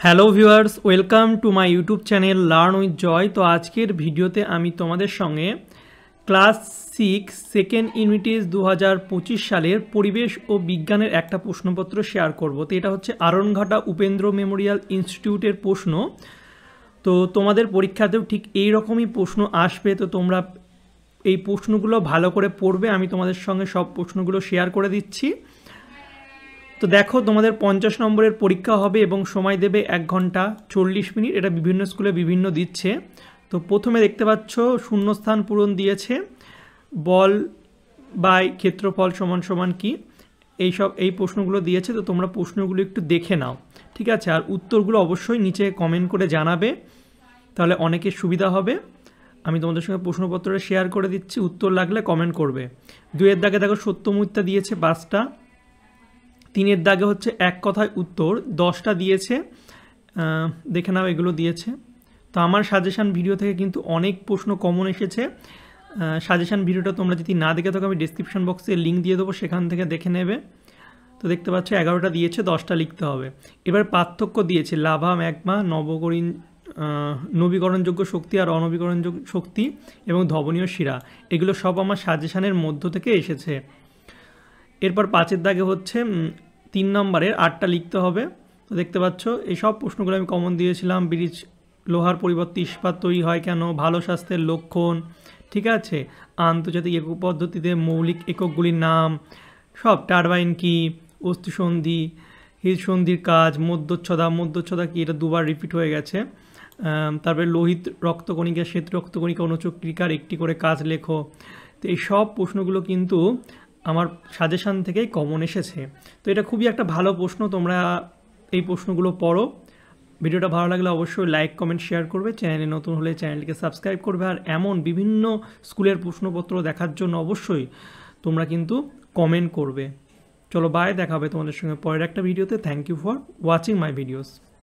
Hello viewers, welcome to my YouTube channel learn with Joy. তো আজকের ভিডিওতে আমি তোমাদের সঙ্গে ক্লাস 6 সেকেন্ড ইউনিটেজ 2025 সালের পরিবেশ ও বিজ্ঞানের একটা প্রশ্নপত্র শেয়ার করব। তো এটা হচ্ছে আরনঘাটা উপেন্দ্র মেমোরিয়াল ইনস্টিটিউটের প্রশ্ন। তো তোমাদের পরীক্ষাতেও ঠিক এই রকমই প্রশ্ন আসবে, তো তোমরা এই প্রশ্নগুলো ভালো করে পড়বে। আমি তোমাদের সঙ্গে সব প্রশ্নগুলো শেয়ার করে দিচ্ছি। তো দেখো, তোমাদের 50 নম্বরের পরীক্ষা হবে এবং সময় দেবে 1 ঘন্টা 40 মিনিট। এটা বিভিন্ন স্কুলে বিভিন্ন দিচ্ছে। তো প্রথমে দেখতে পাচ্ছ শূন্যস্থান পূরণ দিয়েছে, বল বাই ক্ষেত্রফল সমান সমান কি, এই প্রশ্নগুলো দিয়েছে। তো তোমরা প্রশ্নগুলো একটু দেখে নাও, ঠিক আছে? আর উত্তরগুলো অবশ্যই নিচে কমেন্ট করে জানাবে, তাহলে অনেকের সুবিধা হবে। আমি তোমাদের সঙ্গে প্রশ্নপত্রটা শেয়ার করে দিচ্ছি, উত্তর লাগলে কমেন্ট করবে। 2-এর দাগে দেখো সত্য মিথ্যা দিয়েছে 5টা। 3-এর দাগে হচ্ছে এক কথায় উত্তর 10টা দিয়েছে, দেখে নাও এগুলো দিয়েছে। তো আমার সাজেশান ভিডিও থেকে কিন্তু অনেক প্রশ্ন কমন এসেছে। সাজেশান ভিডিওটা তোমরা যদি না দেখে থাকো, আমি ডিসক্রিপশন বক্সে লিঙ্ক দিয়ে দেবো, সেখান থেকে দেখে নেবে। তো দেখতে পাচ্ছ 11টা দিয়েছে, 10টা লিখতে হবে। এবার পার্থক্য দিয়েছে লাভা, ম্যাগমা, নবীকরণযোগ্য শক্তি আর অনবীকরণযোগ্য শক্তি এবং ধবনীয় শিরা। এগুলো সব আমার সাজেশানের মধ্য থেকে এসেছে। এরপর 5-এর দাগে হচ্ছে 3 নম্বরের 8টা লিখতে হবে। তো দেখতে পাচ্ছ এই সব প্রশ্নগুলো আমি কমন দিয়েছিলাম। ব্রিজ লোহার পরিবর্তে ইস্পাত তৈরি হয় কেন, ভালো স্বাস্থ্যের লক্ষণ, ঠিক আছে, আন্তর্জাতিক একক পদ্ধতিতে মৌলিক এককগুলির নাম, সব, টারবাইন কি, অস্থিসন্ধি, হৃদসন্ধির কাজ, মধ্যচ্ছদা কি, এটা দুবার রিপিট হয়ে গেছে। তারপরে লোহিত রক্তকণিকা, শ্বেত রক্তকণিকা অনুচক্রিকার একটি করে কাজ লেখো। তো এই সব প্রশ্নগুলো কিন্তু আমার সাজেশান থেকেই কমন এসেছে। তো এটা খুবই একটা ভালো প্রশ্ন, তোমরা এই প্রশ্নগুলো পড়ো। ভিডিওটা ভালো লাগলে অবশ্যই লাইক, কমেন্ট, শেয়ার করবে। চ্যানেলে নতুন হলে চ্যানেলটিকে সাবস্ক্রাইব করবে। আর এমন বিভিন্ন স্কুলের প্রশ্নপত্র দেখার জন্য অবশ্যই তোমরা কিন্তু কমেন্ট করবে। চলো বাই, দেখা হবে তোমাদের সঙ্গে পরের একটা ভিডিওতে। Thank you for watching my videos.